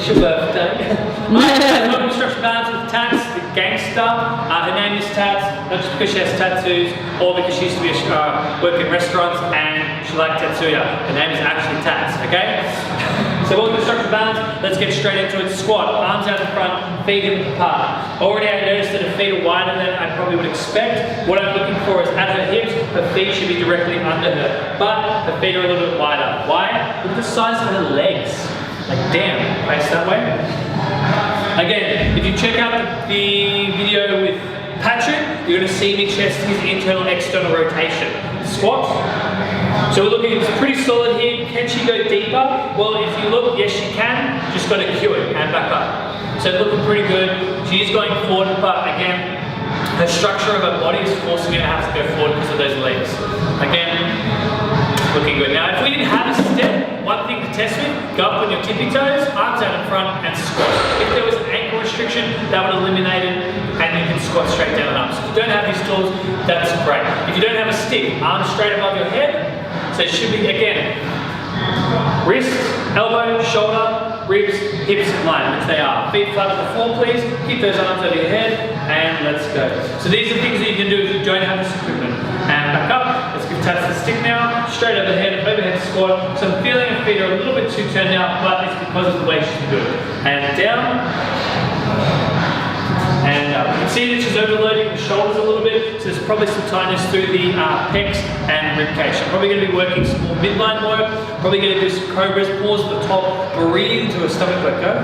It's your birthday. Welcome to Structured Balance with Tats, the gangster. Her name is Tats, not just because she has tattoos or because she used to be work in restaurants and she liked Tatsuya. Her name is actually Tats, okay? So welcome to Structured Balance. Let's get straight into it. Squat, arms out in front, feet hip apart. Already I noticed that her feet are wider than I probably would expect. What I'm looking for is at her hips, her feet should be directly under her. But her feet are a little bit wider. Why? Look at the size of her legs. Like damn, face that way. Again, if you check out the video with Patrick, you're going to see me test his internal external rotation. Squats. So we're looking, it's pretty solid here. Can she go deeper? Well, if you look, yes she can. Just got to cue it and back up. So it's looking pretty good. She is going forward, but again, her structure of her body is forcing her to have to go forward because of those legs. Again, looking good. Now, if we didn't have a step, one thing to test with, go up on your tippy toes, arms out in front, and squat. If there was an ankle restriction, that would eliminate it, and you can squat straight down and up. So if you don't have these tools, that's great. If you don't have a stick, arms straight above your head, so it should be, again, wrist, elbow, shoulder, ribs, hips in line, which they are. Feet flat on the floor, please. Keep those arms over your head, and let's go. So these are things that you can do if you don't have this equipment. And back up. Let's give Tats the stick now. Straight overhead squat. So I'm feeling her feet are a little bit too turned out, but it's because of the way she's doing it. And down. And up. You can see that she's overloading the shoulders a little bit, so there's probably some tightness through the pecs and ribcage. I'm probably going to be working some more midline work, probably going to do some Cobras, pause at the top, breathe into her stomach, let go,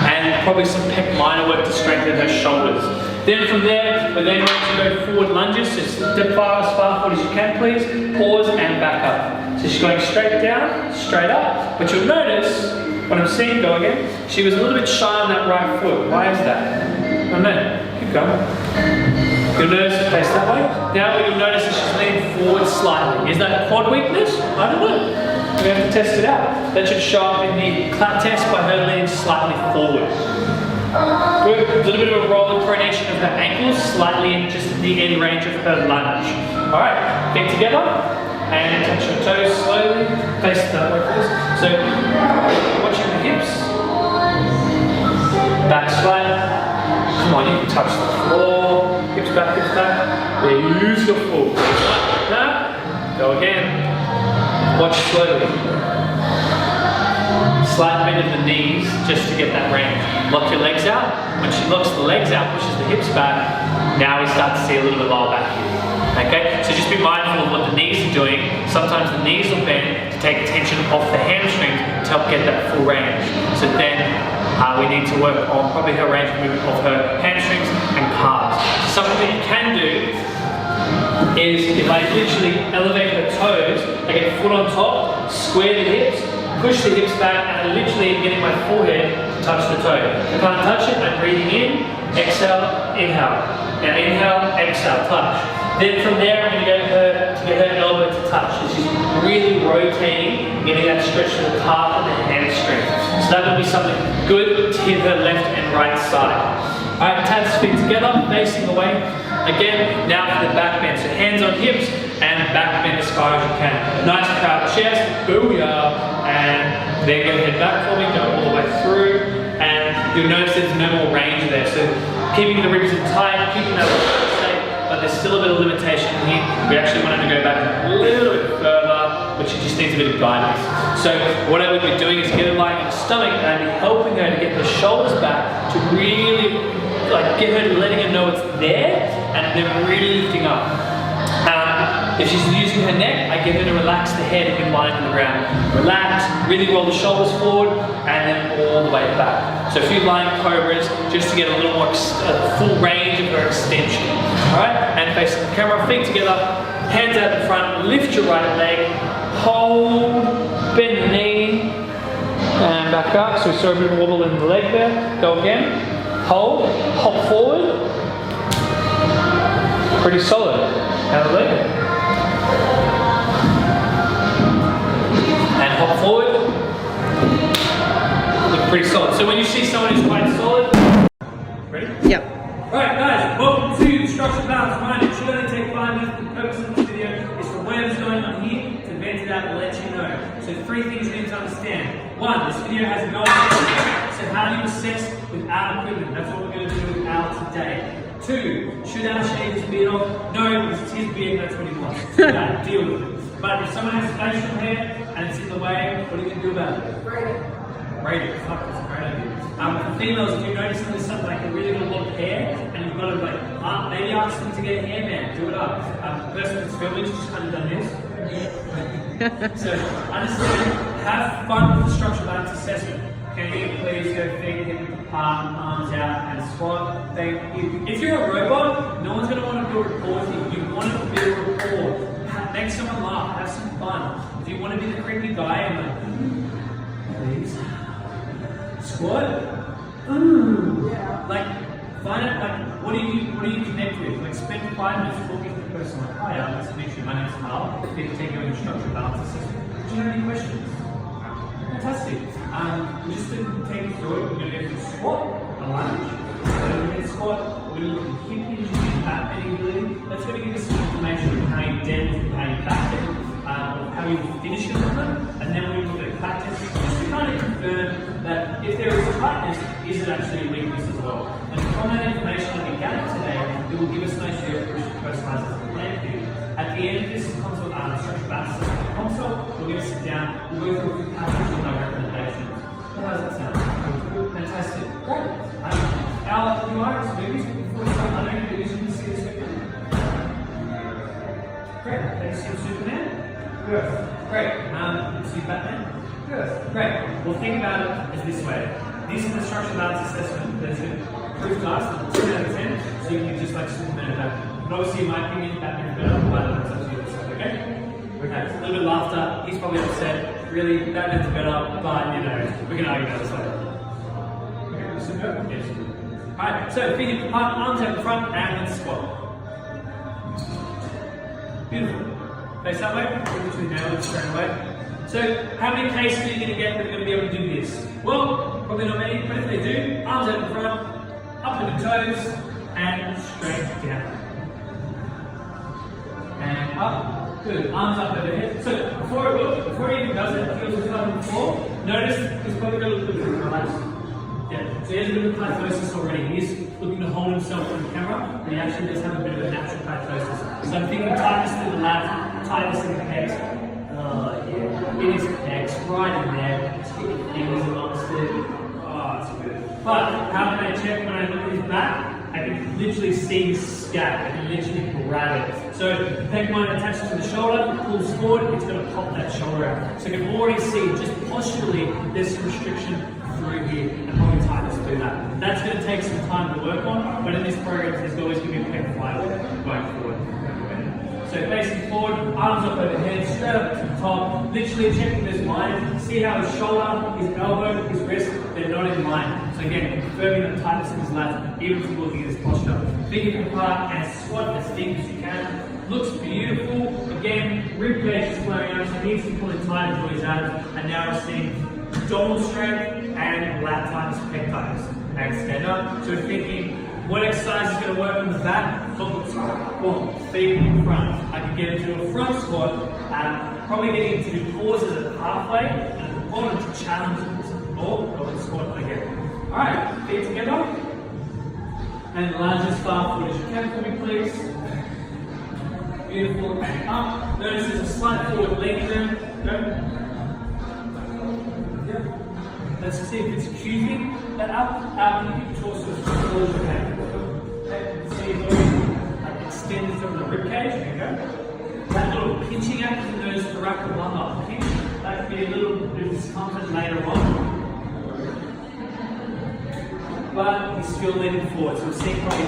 and probably some pec minor work to strengthen her shoulders. Then from there, we're then going to go forward lunges, so step as far forward as you can please, pause and back up. So she's going straight down, straight up, but you'll notice, when I'm seeing go again, she was a little bit shy on that right foot. Why is that? Oh no, keep going. You'll notice her face that way. Now what you'll notice is she's leaning forward slightly. Is that quad weakness? I don't know. We have to test it out. That should show up in the clat test by her leaning slightly forward. Good. A little bit of a rolling pronation of her ankles, slightly in just the end range of her lunge. Alright, feet together, and touch your toes slowly. Face that way please. So, watching the hips. Back flat. Come on, you can touch the floor. Hips back, hips back. Beautiful. Now, go again. Watch slowly. Slight bend of the knees just to get that range. Lock your legs out. When she locks the legs out, pushes the hips back, now we start to see a little bit lower back here. Okay? So just be mindful of what the knees are doing. Sometimes the knees will bend to take tension off the hamstrings to help get that full range. So then we need to work on probably her range of movement of her hamstrings and calves. So something that you can do is if I literally elevate her toes, I get foot on top, square the hips, push the hips back, and I literally am getting my forehead to touch the toe. If I can't touch it, I'm breathing in, exhale, inhale. Now inhale, exhale, touch. Then from there, I'm going to get her elbow to touch. So she's really rotating, getting that stretch to the calf and the hamstring. So that will be something good to hit her left and right side. Alright, Tats feet together, facing away. Again, now for the back bend. So hands on hips and back bend as far as you can. Nice proud chest, booyah. And then go head back for me, go all the way through. And you'll notice there's no more range there. So keeping the ribs in tight, keeping that safe, but there's still a bit of limitation here. We actually wanted to go back a little bit further, which just needs a bit of guidance. So what I would be doing is get her lying on her stomach and I'd be helping her to get the shoulders back to really get her to letting her know it's there and then really lifting up. If she's using her neck, I get her to relax the head in line with the ground. Relax, really roll the shoulders forward, and then all the way back. So a few lying Cobras, just to get a little more full range of her extension. Alright, and facing the camera, feet together, hands out in front, lift your right leg, hold, bend the knee, and back up. So we saw a bit of wobble in the leg there. Go again, hold, hop forward. Pretty solid. Out of the leg. And hop forward. Look pretty solid. So when you see someone who's quite solid, ready? Yep. Alright guys, welcome to Structured Balance. Mind it should only take 5 minutes. The purpose of this video is for whatever's going on here to vent it out and let you know. So 3 things you need to understand. 1, this video has no So how do you assess without equipment? That's what we're going to do with Al today. 2, should Al shave his beard off? No, because it's his beard, that's what he wants. So deal with it. But if someone has facial hair and it's in the way, what are you going to do about it? Braid it. Fuck, that's a great idea. For females, if you notice there's something like a really good long hair and you've got to like, maybe ask them to get a hairband, do it up. The person that's filming just kind of done this. So understand, have fun with the structural balance assessment. Can you please go feet hip apart, arms out, and squat? Thank you. If you're a robot, no one's going to want to build rapport with you. You want to build rapport. Make someone laugh, have some fun. If you want to be the creepy guy and like, please, squat. Like, find out like what do you connect with? Like, spend 5 minutes talking to the person. Like, hi, nice to meet you. My name's Karl. Here to take you on the structural balance assessment. Do you have any questions? Fantastic. We're just going to take you through it. We're going to go through squat, a lunge. We're going to squat. We're going to look at hip hinge and back bending ability. That's going to give us some information on how you deadlift, how you back bend, how you finish your movement. And then we look at back test just to kind of confirm that if there is a tightness, is it actually a weakness as well? And from that information that we gathered today, it will give us an idea of which to personalize the plan for you. At the end of this consult, structural balance consult, we're going to sit down, we'll go through a few passages with our recommendations. How does that sound? Fantastic. Great. Al, you are movies before we start. I know you're using to see this with me. Great. Have you seen Superman? Good. Great. See Batman? Good. Great. Well, think about it as this way. This is the structural balance assessment that's going to prove to us 10 out of 10, so you can just like Superman and Batman. But obviously, in my opinion, Batman's better, but that's up to you. Okay? Okay, a little bit of laughter. He's probably upset. Really, Batman's better, but you know, we can argue about this later. Okay, listen up. Yes. Alright, so feet apart, arms out in front, and let's squat. Beautiful. Face that way, literally nail it straight away. So, how many cases are you going to get that are going to be able to do this? Well, probably not many, but if they do, arms out in front, up with the toes, and straight down. And up. Good. Arms up overhead. So before he even does it, heels are on the floor. Notice he's probably got a little bit of relax. Yeah. So he has a bit of kyphosis already. He's looking to hold himself on the camera, and he actually does have a bit of a natural kyphosis. So I'm thinking tightness through the lat, tightness in the pecs. Oh yeah. In his pecs, right in there. Just get your fingers amongst it. Oh, it's good. But how can I check when I look at his back? I can literally see his scap. I can literally grab it. So the pec line attaches to the shoulder, pulls forward, it's going to pop that shoulder out. So you can already see, just posturally, there's some restriction through here, and probably tightness through that. That's going to take some time to work on, but in this program, there's always going to be a pec flywheel going forward. So facing forward, arms up overhead, straight up to the top, literally checking this line. See how his shoulder, his elbow, his wrist, they're not in line. So again, confirming the tightness in his lats, even if you're looking at his posture. Feet hip apart and squat as deep as you can. Looks beautiful. Again, rib cage is flowing out, so he needs to pull it tight until he's out. And now we're seeing abdominal strength and lat tightness, pec tightness. And stand up. So we're thinking, what exercise is going to work on the back? Boom, feet in front. I can get into a front squat, probably getting into do pauses at halfway, and at the bottom to challenge or the squat again. Alright, feet together. And lunge as far forward as you can for me, please. Beautiful, and up. Notice there's a slight forward lean there. Go. Yep. Let's see if it's achieving that up, keep your torso as full as you can. Okay, see if it's extended from the ribcage. There you go. That little pinching action, those thoracolumbar pinch, that can be a little bit of discomfort later on. But he's still leaning forward, so we're seeing probably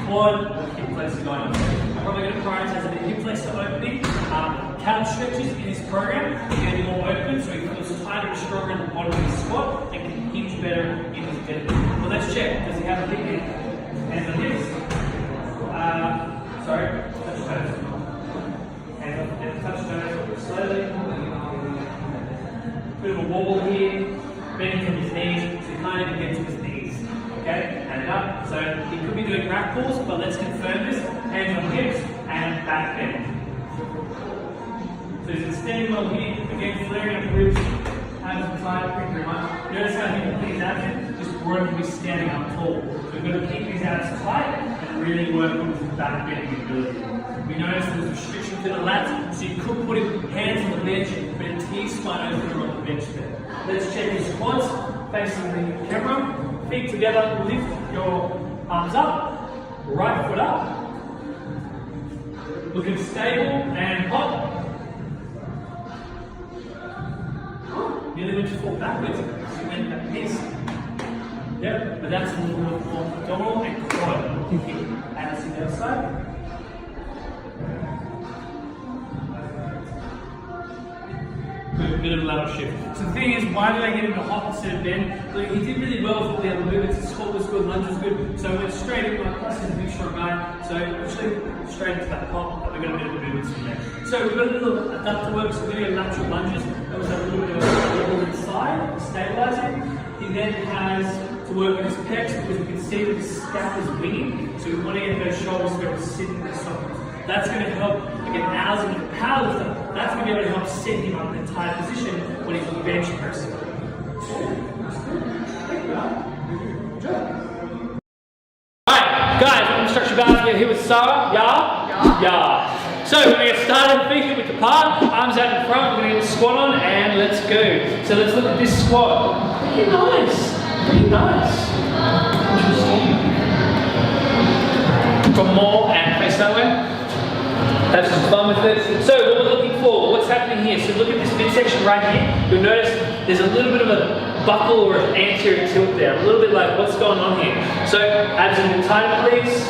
quad or hip flexor going on. I'm probably going to prioritize a bit of hip flexor opening. Calf stretches in this program are going to be more open, so he feels tighter and stronger in the bottom of his squat and can hinge better in his deadlift. Well, let's check. Does he have a big hip? Hands on hips. Sorry, touch toes. Hands on the hips, touch toes. Slowly. Bit of a wobble here. Bending from his knees, so he kind of gets to his knees. Okay, and up. So he could be doing rack pulls, but let's confirm this. Hands on hips and back bend. So he's extending well here, again flaring up ribs, hands on side, pretty much. Notice how he can put his abs in. just brought him to be standing up tall. So we've got to keep his abs tight and really work on his back bending ability. We noticed there's restriction to the lats, so you could put his hands on the bench, but a T-spine opener on the bench there. Let's check his quads, facing the camera, feet together, lift your arms up, right foot up, looking stable and hop. Nearly went to fall backwards, so you went like this. Yep, but that's a little more abdominal and quad. Hands to the other side. Good, bit of a lateral shift. So the thing is, why did I get him to hop instead of bend? Look, he did really well with all the other movements. His squat was good, lunge was good. So I went straight in, plus he's a big strong guy. So actually straight into that hop, and we got a bit of movements from there. So we've got a little adductor work, so we're going to lateral lunges. That was a little bit of a level inside, stabilizing. He then has to work on his pecs because we can see that his scalp is winging. So we want to get those shoulders to go sitting in the sockets. That's going to help, again, as a powerlifter, that's going to be able to help set him up in a tight position when he's bench pressing. Alright, guys, we're going to structure balance. We're here with Sara. Yeah. So we're going to get started, feet width apart, arms out in front. We're going to get the squat on, and let's go. So let's look at this squat. Pretty nice. Pretty nice. Interesting. From more and face that way. Have some fun with it. So what we're looking for, what's happening here? So look at this midsection right here. You'll notice there's a little bit of a buckle or an anterior tilt there. A little bit like what's going on here. So abs a bit tighter, please.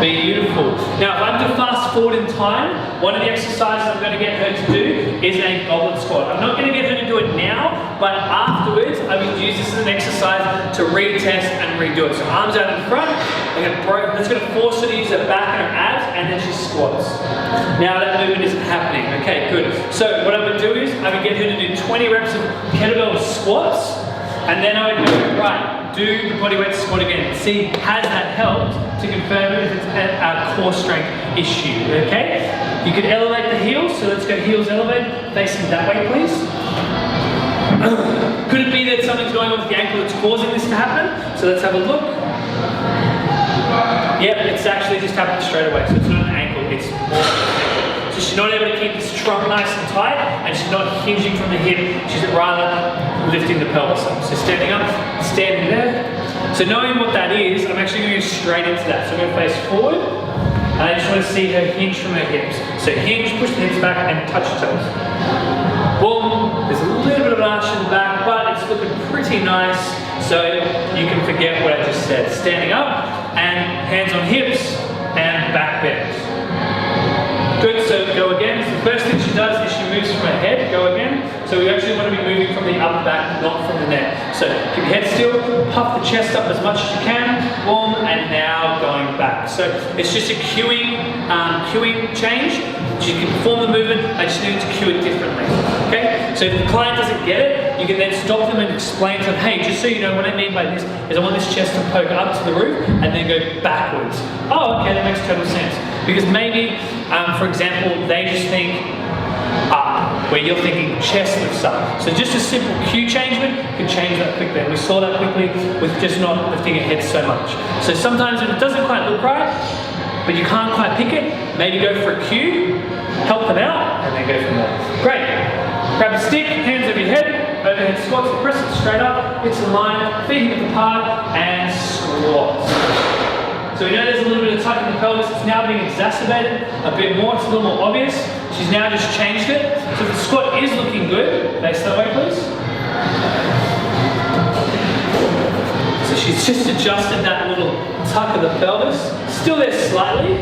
Beautiful. Now if I'm to fast forward in time, one of the exercises I'm going to get her to do is a Goblin Squad. I'm not going to get her to do it now, but afterwards I will use this as an exercise to retest and redo it. So arms out in front, that's going to force her to use her back and her abs, and then she squats. Now that movement isn't happening. Okay, good. So what I would do is I would get her to do 20 reps of Kettlebell Squats, and then I would go, right, do the bodyweight squat again. See, has that helped to confirm if it's a core strength issue, okay? You could elevate the heels, so let's go heels elevate, facing that way, please. Could it be that something's going on with the ankle that's causing this to happen? So let's have a look. Yep, it's actually just happened straight away, so it's not an ankle, it's more so she's not able to keep this trunk nice and tight, and she's not hinging from the hip, she's rather lifting the pelvis up. So standing up, standing there. So knowing what that is, I'm actually going to go straight into that. So I'm going to face forward, and I just want to see her hinge from her hips. So hinge, push the hips back, and touch the toes. Boom, there's a little bit of an arch in the back, but it's looking pretty nice, so you can forget what I just said. Standing up, and hands on hips, and back bend. Good, so go again. So the first thing she does is she moves from her head, go again. So we actually want to be moving from the upper back, not from the neck. So keep your head still, puff the chest up as much as you can, boom, and now going back. So it's just a cueing change. She can perform the movement, I just need to cue it differently. Okay? So if the client doesn't get it, you can then stop them and explain to them, hey, just so you know, what I mean by this is I want this chest to poke up to the roof and then go backwards. Oh, okay, that makes total sense. Because maybe, for example, they just think up, where you're thinking chest lifts up. So just a simple cue changement can change that quickly. And we saw that quickly with just not lifting your head so much. So sometimes if it doesn't quite look right, but you can't quite pick it, maybe go for a cue, help them out, and then go from there. Great. Grab a stick, hands over your head, overhead squats, press it straight up, hips in line, feet hip apart, and squats. So we know there's a little bit of tuck in the pelvis. It's now being exacerbated a bit more. It's a little more obvious. She's now just changed it. So the squat is looking good. Face that way, please. So she's just adjusted that little tuck of the pelvis. Still there slightly.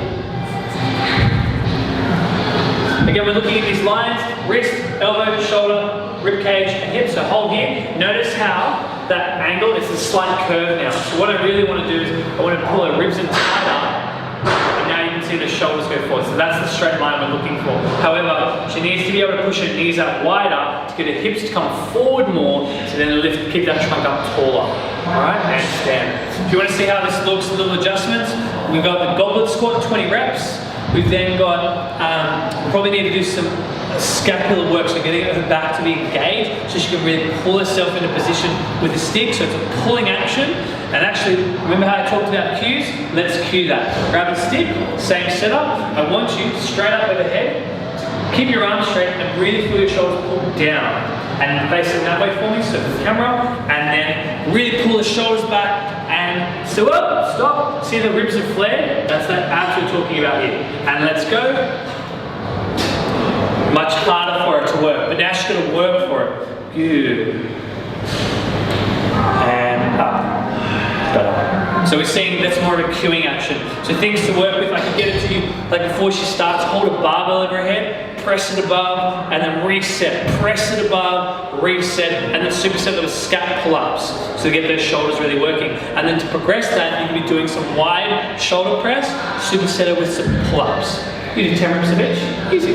Again, we're looking at these lines, wrist, elbow, shoulder, rib cage, and hip. So hold here. Notice how that angle is a slight curve now. So what I really want to do is I want to pull her ribs in tighter, and now you can see the shoulders go forward. So that's the straight line we're looking for. However, she needs to be able to push her knees out wider to get her hips to come forward more, to then lift, keep that trunk up taller. Alright, and stand. If you want to see how this looks, little adjustments, we've got the Goblin Squat, 20 reps. We've then got, probably need to do some scapular work, so getting her back to be engaged so she can really pull herself into position with the stick. So it's a pulling action. And actually, remember how I talked about cues? Let's cue that. Grab the stick, same setup. I want you straight up overhead. Keep your arms straight and really feel your shoulders pull down. And facing that way for me, so for the camera. And then really pull the shoulders back and still up, stop. See the ribs are flared? That's that abs we're talking about here. And let's go. Much harder for it to work, but now she's going to work for it. Good. And up. Better. So we're seeing that's more of a cueing action. So things to work with, I can get it to you, like before she starts, hold a barbell over her head, press it above, and then reset. Press it above, reset, and then superset with scap pull-ups. So to get those shoulders really working. And then to progress that, you can be doing some wide shoulder press, superset it with some pull-ups. You do 10 reps of each, easy.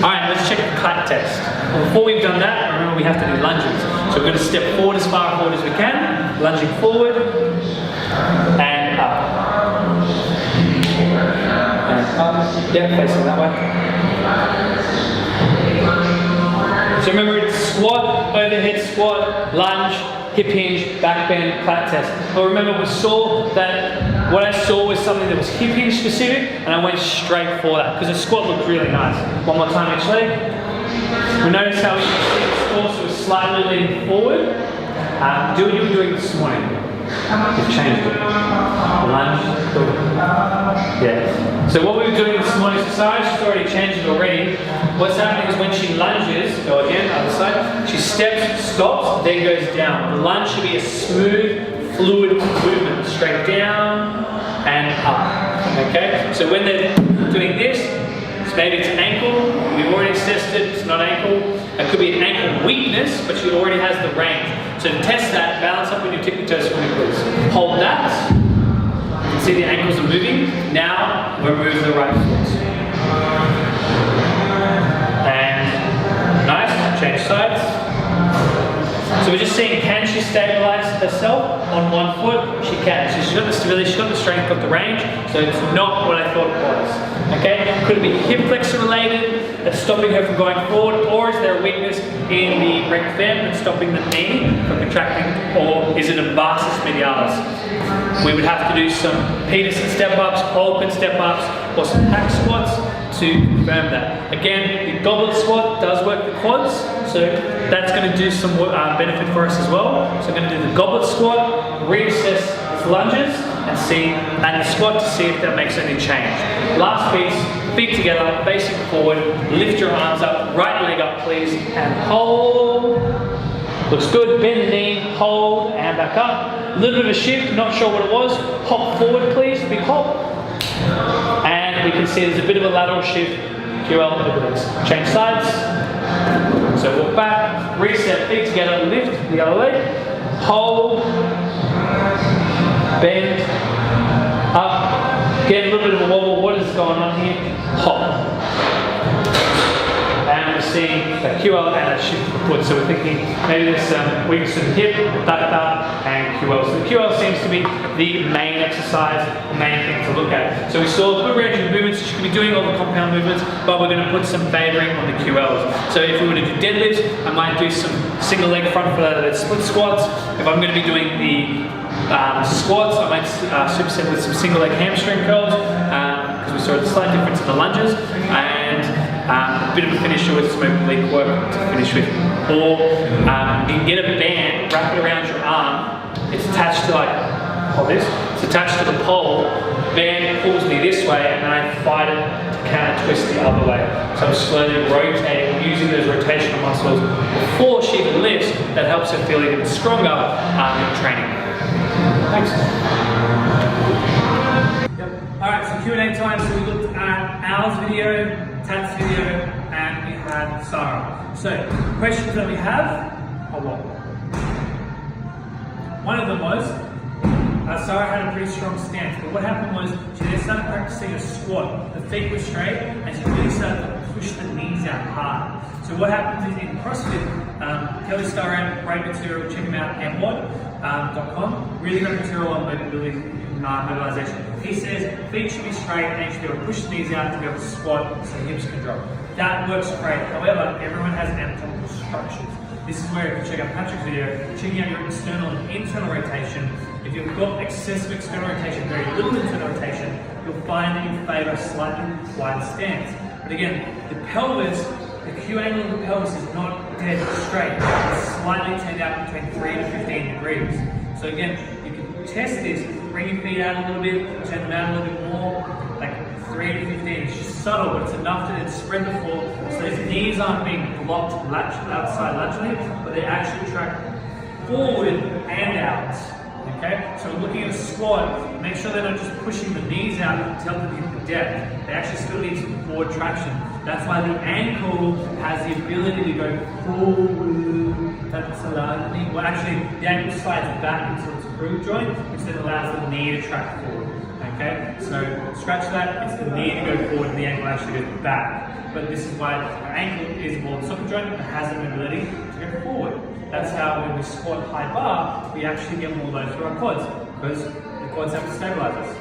All right, let's check the cut test. Well, before we've done that, remember we have to do lunges. So we're going to step forward as far forward as we can, lunging forward, and up. And up, yeah, facing that way. So remember, it's squat, overhead squat, lunge, hip hinge, back bend, lat test. But remember, we saw that what I saw was something that was hip hinge specific, and I went straight for that because the squat looked really nice. One more time each leg. We notice how we also slightly leaning forward. Do what you were doing this morning. We've changed it. Lunge. Yeah. So what we were doing this morning, so Sara, she's already changed it already. What's happening is when she lunges, go again, other side, she steps, stops, then goes down. The lunge should be a smooth, fluid movement. Straight down and up. Okay? So when they're doing this, so maybe it's ankle, we've already assessed it, it's not ankle. It could be an ankle weakness, but she already has the range. So to test that, balance up with your tippy toes for me, please. Hold that. See the ankles are moving. Now, remove the right foot. And nice, change sides. So we're just seeing, can she stabilize herself on one foot? She can. She's got the stability, she's got the strength, got the range, so it's not what I thought it was. Okay? Could it be hip flexor related that's stopping her from going forward, or is there a weakness in the rectus fem that's stopping the knee from contracting, or is it a vastus medialis? We would have to do some Peterson step-ups, Holcomb step-ups, or some hack squats to confirm that. Again, the Goblin Squad does work the quads, so that's going to do some benefit for us as well. So I'm going to do the Goblet Squat, reassess its lunges, and the squat to see if that makes any change. Last piece, feet together, facing forward, lift your arms up, right leg up please, and hold. Looks good, bend the knee, hold, and back up. A little bit of a shift, not sure what it was. Hop forward please, big hop. And we can see there's a bit of a lateral shift. QL, obliques. Change sides. So walk back, reset, feet together, lift the other leg. Hold, bend, up. Get a little bit of a wobble. What is going on here? Hop. And we're seeing a QL and a shift to the foot. So we're thinking maybe there's some weakness in the hip, adductor, and QL. So the QL seems to be the main exercise, the main thing to look at. So we saw a good range of movements. She could be doing all the compound movements, but we're going to put some favouring on the QLs. So if we were to do deadlifts, I might do some single leg front flat split squats. If I'm going to be doing the squats, I might superset with some single leg hamstring curls, because we saw a slight difference in the lunges, and a bit of a finisher with some oblique work to finish with. Or you can get a band, wrap it around your arm. It's attached to this. It's attached to the pole. Band pulls me this way, and then I fight it to counter twist the other way. So I'm slowly rotating, using those rotational muscles before she even lifts. That helps her feel even stronger in training. Thanks. Yep. Alright, so Q&A time. So we looked at Al's video, Tats video, and we had Sara. So, questions that we have are what? One of them was, Sara had a pretty strong stance, but what happened was she then started practicing a squat. The feet were straight, and she really started to push the knees out hard. So what happens is in CrossFit, Kelly Starran, great material, check them out, mwod.com. Really great material on mobility, mobilization. He says feet should be straight and you should be able to push the knees out to be able to squat so the hips can drop. That works great. However, everyone has anatomical structures. This is where if you check out Patrick's video, checking out your external and internal rotation. If you've got excessive external rotation, very little internal rotation, you'll find that you favour a slightly wider stance. But again, the pelvis, the Q angle of the pelvis is not dead straight. It's slightly turned out between 3 to 15 degrees. So again, you can test this, bring your feet out a little bit, turn them out a little bit more, like 3 to 15. It's just subtle, but it's enough to then spread the floor so those knees aren't being blocked outside laterally, but they actually track forward and out. Okay, so we're looking at a squat, make sure they're not just pushing the knees out to help them hit the depth. They actually still need some forward traction. That's why the ankle has the ability to go forward. That's allowed the knee. Well, actually, the ankle slides back into its groove joint, which then allows the knee to track forward. Okay, so scratch that. It's the knee to go forward, and the ankle actually goes back. But this is why our ankle is more the socket joint and has the ability to go forward. That's how when we squat high bar, we actually get more load through our quads, because the quads have to stabilize us.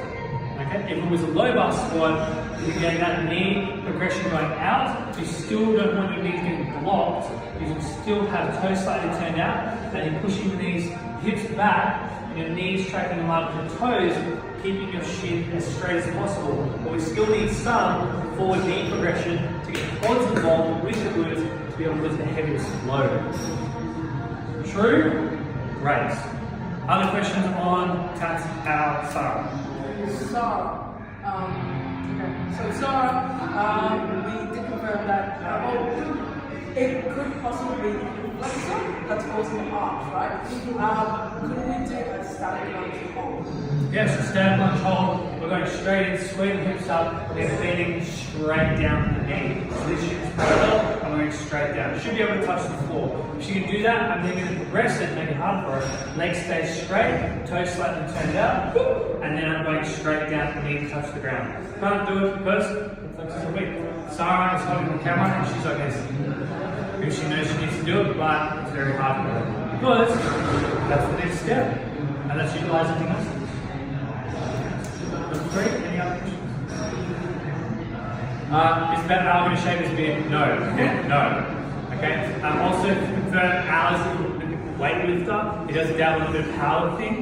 Okay? If it was a low bar squat, you're getting that knee progression going out, you still don't want your knees getting blocked, you can still have toes slightly turned out, and you're pushing the knees, hips back, and your knees tracking in line with your toes, keeping your shin as straight as possible. But we still need some forward knee progression to get the quads involved with the glutes to be able to lift the heaviest load. True? Great. Other questions on Tats or Sara? Sara. Okay. So Sara, we did confirm that it could possibly be flexor that's causing the arch, right? Could we do a static lunge hold? Yes, a static lunge hold. We're going straight in, square the hips up, we're feeding straight down to the knee. So this ship's parallel, and we're going straight down. You should be able to touch the floor. If she can do that, I'm then going to progress it, make it hard for her. Legs stay straight, toes slightly turned out, and then I'm going straight down to the knee to touch the ground. Can't do it because the flexors are weak. Sara is holding the camera and she's okay. Because she knows she needs to do it, but it's very hard for her. Because that's the next step. And that's utilizing the muscles. Number 3, any other questions? Is about Al going to shave his beard? No. Okay, no. Okay. Also to confirm, Al is a weightlifter. He does dabble in a bit of powerlifting.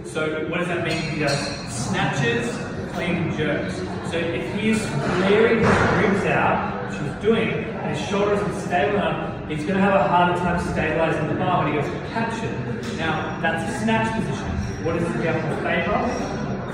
So what does that mean? He does snatches, clean and jerks. So if he is flaring his ribs out, which he's doing, and his shoulder isn't stable enough, he's going to have a harder time stabilizing the bar when he goes to catch it. Now, that's a snatch position. What does he have to favor?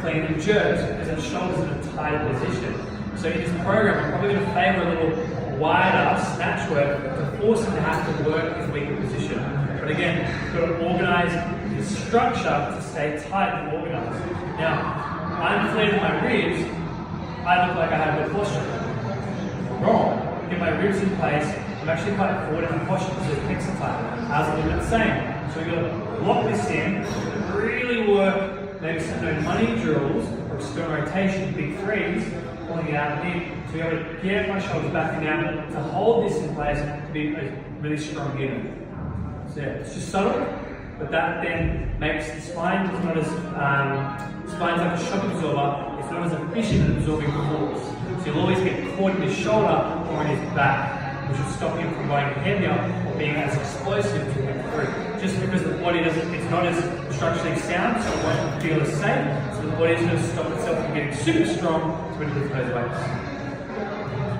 Clean and jerks, because his shoulder's in a tighter position. So in this program, we're probably going to favor a little wider snatch work to force him to have to work his weaker position. But again, you've got to organize his structure to stay tight and organized. Now, I'm flaring my ribs, I look like I have good posture. Wrong. Get my ribs in place, I'm actually quite forward in my posture because the pecs are tight. Ours are doing the same. So we've got to lock this in, really work maybe some no money drills or external rotation, big threes, pulling it out and in. So we're able to get my shoulders back and down to hold this in place to be a really strong unit. So yeah, it's just subtle, but that then makes the spine not as spine's like a shock absorber, it's not as efficient at absorbing force. So you'll always get caught in his shoulder or in his back, which will stop him from going heavier or being as explosive to him through. Just because the body doesn't, it's not as structurally sound, so it won't feel as safe. So the body's going to stop itself from getting super strong to when it lift those weights.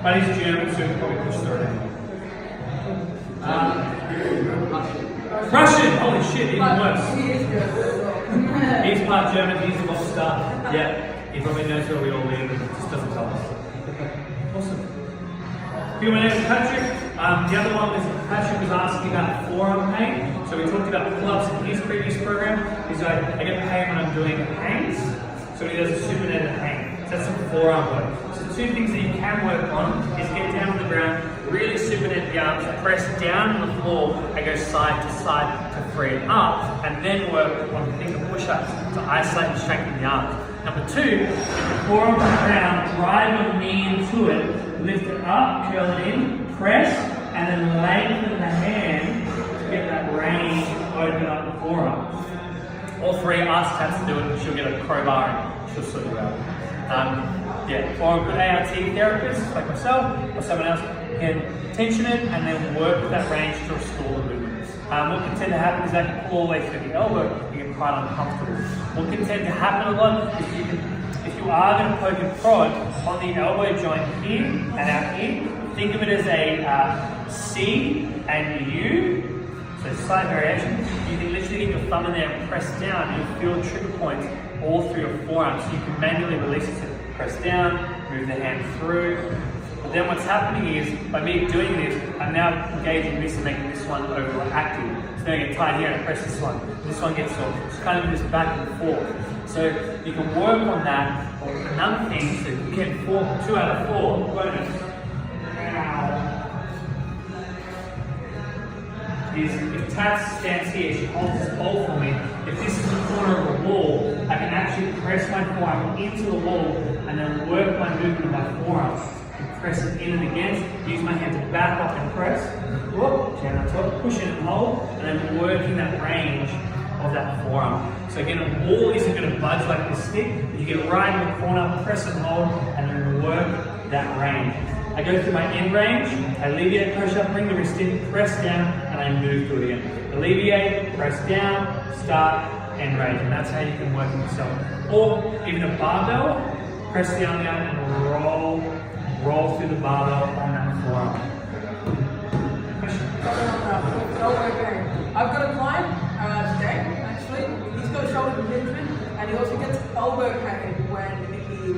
But he's German, so he'll probably push through it anyway. Russian! Holy shit, even worse. He's part German, he's a rock star. Yeah, he probably knows where we all live and just doesn't tell us. Awesome. Here my name is Patrick. The other one was Patrick was asking about forearm pain. So we talked about pull-ups in his previous program. He's like, I get pain when I'm doing hangs. So he does a supinated hang. So that's some forearm work. So two things that you can work on is get down on the ground, really supinate the arms, press down on the floor and go side to side to free it up, and then work on finger push-ups to isolate and strengthen the arms. Number 2, get the forearm on the ground, drive your knee into it, lift it up, curl it in, press, and then lengthen the hand to get that range to open up the forearm. all three, ask Tats to do it, and she'll get a crowbar and she'll sort you out. Yeah, or a good ART therapist like myself or someone else can tension it and then work with that range to restore the movement. What can tend to happen is that can pull all the way through the elbow, you get quite uncomfortable. What can tend to happen a lot is if you are going to poke and prod on the elbow joint here and out here, think of it as a C and U, so slight variation. You can literally get your thumb in there and press down and you'll feel trigger points all through your forearm, so you can manually release it. So press down, move the hand through. But then what's happening is, by me doing this, I'm now engaging this and making this one overactive. So now I get tight here and I press this one gets off. It's kind of just back and forth. So you can work on that. Or another thing, so you get 2 out of 4 bonus. Is if Tats stands here, she holds this pole for me. If this is the corner of a wall, I can actually press my forearm into the wall and then work my movement of my forearm and press it in and against. Use my hand to back up and press. Whoop, hand on top, push it and hold, and then working that range of that forearm. So again, a wall isn't going to budge like this stick, but you get right in the corner, press and hold, and then work that range. I go through my end range, I alleviate, push up, bring the wrist in, press down, and I move through it again. Alleviate, press down, start, end range. And that's how you can work it yourself. Or even a barbell, press down and roll through the barbell on that forearm. I've got a client today, actually. He's got a shoulder impingement, and he also gets elbow pain when he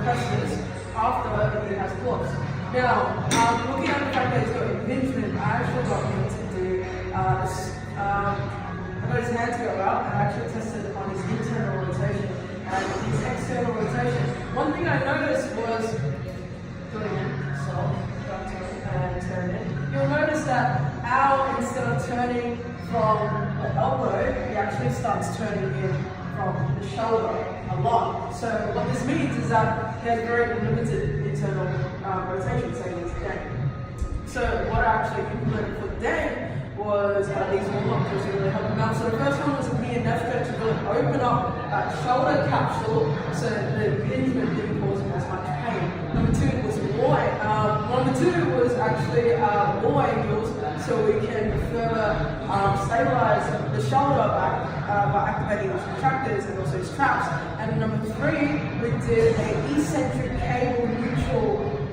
presses after he has gloves. Now, looking at the fact that he's got impingement, I actually got him to do I got his hands go out and I actually tested on his internal rotation and his external rotation. One thing I noticed was doing it, and turn it. You'll notice that Al, instead of turning from the elbow, he actually starts turning in from the shoulder a lot. So what this means is that he has very limited internal rotation segments today. So what I actually implemented for today was these warm-up drills to really help him out. So the first one was a knee and neck stretch to really open up that shoulder capsule so the impingement didn't cause him as much pain. Number 2 was Number 2 was actually wall angles, so we can further stabilize the shoulder back by activating those retractors and also straps. And number 3, we did an eccentric cable neutral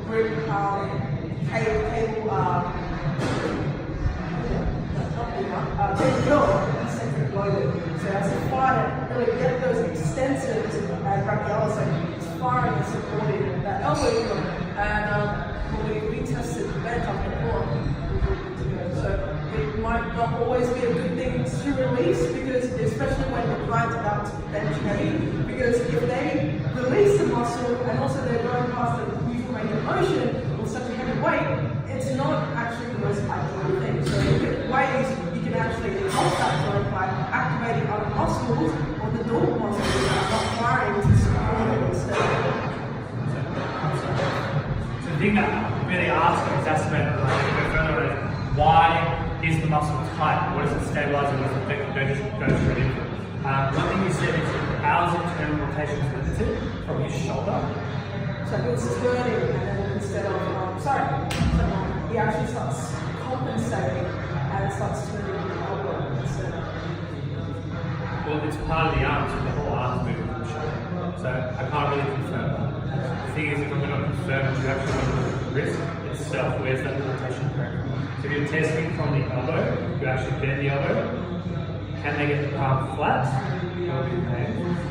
grip eccentric loaded. So as a fighter, really get those extensors and brachialis, so firing and supporting that elbow joint. And when we retested the bench up before, we were good to go. So it might not always be a good thing to release, because especially when the client's about to bench heavy, because if they release the muscle and also they're going past the usual range of motion with such a heavy weight, it's not actually the most ideal thing. So if it weighs, you can actually help that joint by activating other muscles or the dual muscles that are not firing to support it instead. The thing that really asks or exacerbates further is, why is the muscle tight? What does it stabilize and what does it affect? Don't just go straight into it. One thing you said is Al's internal rotation is limited from his shoulder. So it's turning, and then instead of, he actually starts compensating and starts turning the elbow instead. Well, it's part of the arm, so the whole arm's moving from the shoulder. So I can't really confirm that. The thing is, if I'm going to confirm it, you actually want to look at the wrist itself. Where's that rotation occurring? So if you're testing from the elbow, you actually bend the elbow. Can they get the palm flat?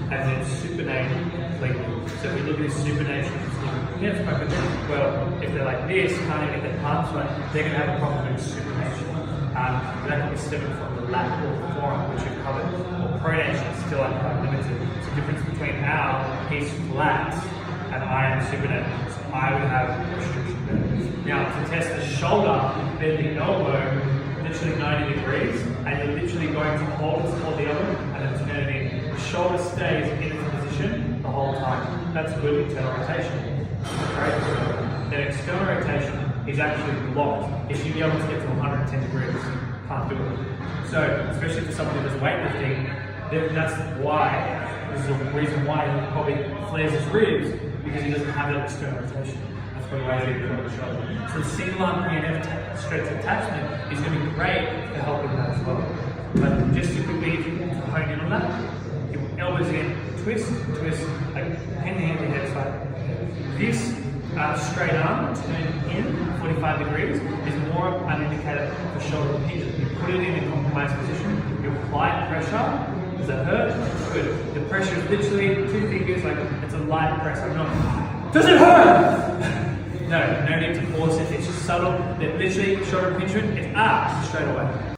And then supinate completely. So if you look at this supination, well, if they're like this, can't even get their palms flat, they're going to have a problem with supination. That can be stemming from the lat or the forearm, which you've covered, or pronation is still quite limited. So the difference between Al, he's flat, and I am supinated. So I would have restriction there. Now, to test the shoulder, bend the elbow literally 90 degrees, and you're literally going to hold the elbow and then turn it in. The shoulder stays in its position the whole time. That's good internal rotation. Right? Then external rotation is actually blocked. It should be able to get to 110 degrees. Can't do it. So, especially for someone who does weightlifting, That's why, this is the reason why he probably flares his ribs, because he doesn't have that external rotation. That's probably why he's able to shoulder. So the single arm PNF stretch attachment is going to be great for helping that as well. But just to quickly hone in on that, your elbows in, twist, like hand to head side. This straight arm turned in 45 degrees is more an indicator for shoulder impingement. You put it in a compromised position, you apply pressure. Does that hurt? Good. The pressure is literally 2 fingers, like it's a light press. I'm not, does it hurt? No need to force it. It's just subtle. That literally shoulder impingement, it's straight away.